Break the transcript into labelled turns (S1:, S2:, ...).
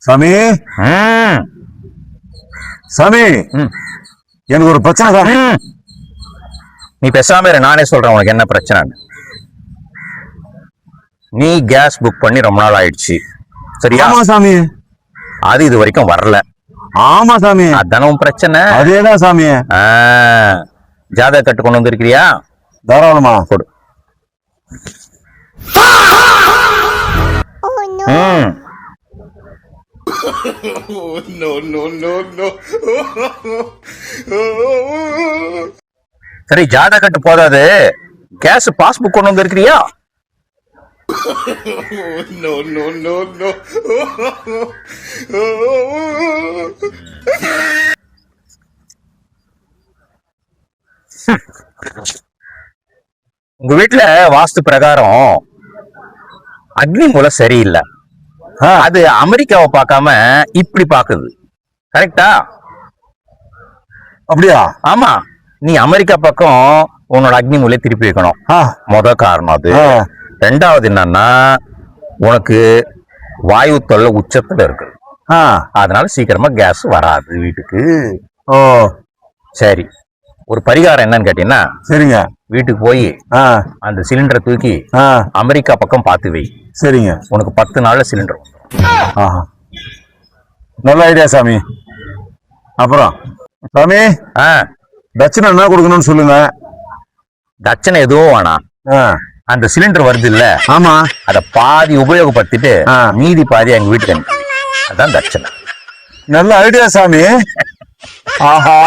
S1: சாமி சாமி எனக்கு ஒரு பிரச்சனை சாமி.
S2: நீ பேசாம இரு, நானே சொல்றேன் உனக்கு என்ன பிரச்சனை. நீ கேஸ் புக் பண்ணி ரொம்ப நாள் ஆயிடுச்சு, சரியா?
S1: ஆமா சாமி.
S2: அது இது வரைக்கும் வரல.
S1: ஆமா சாமி.
S2: அதான உன் பிரச்சனை.
S1: அதேதான் சாமி.
S2: ஜாதக கட்டு கொண்டு வந்திருக்கிறியா?
S1: தாராளமா
S2: கொடு. சரி, ஜாதக கட்டு போதாது, கேஸ் பாஸ்புக் கொண்டு வந்திருக்கிறியா? உங்க வீட்டுல வாஸ்து பிரகாரம் அக்னி மூலை சரியில்லை. அது அமெரிக்காவை பார்க்காம இப்படி பாக்குது, கரெக்டா?
S1: அப்படியா?
S2: ஆமா, நீ அமெரிக்கா பக்கம் உன்னோட அக்னி மூலையை திருப்பி வைக்கணும். முத காரணம் அது. ரெண்டாவது என்னன்னா, உனக்கு வாயு தொல்லை உச்சத்துல இருக்கு. அதனால சீக்கிரமா கேஸ் வராது வீட்டுக்கு.
S1: ஓ
S2: சரி, ஒரு பரிகாரம் என்னன்னு கேட்டீங்கன்னா,
S1: சரிங்க,
S2: வீட்டுக்கு போய் அந்த சிலிண்டரை தூக்கி அமெரிக்கா பக்கம் பார்த்து வை.
S1: சரிங்க,
S2: உனக்கு 10 நாள்ல சிலிண்டர்.
S1: நல்ல ஐடியா சாமி. அப்புறம் சாமி, தட்சணை என்ன கொடுக்கணும்னு சொல்லுங்க.
S2: தட்சணை எதுவும் வேணாம். அந்த சிலிண்டர் வருது இல்ல,
S1: ஆமா,
S2: அத பாதி உபயோகப்படுத்திட்டு மீதி பாதி எங்க வீட்டுக்கு, அதான் தட்சணை.
S1: நல்ல ஐடியா சாமி. ஆஹா.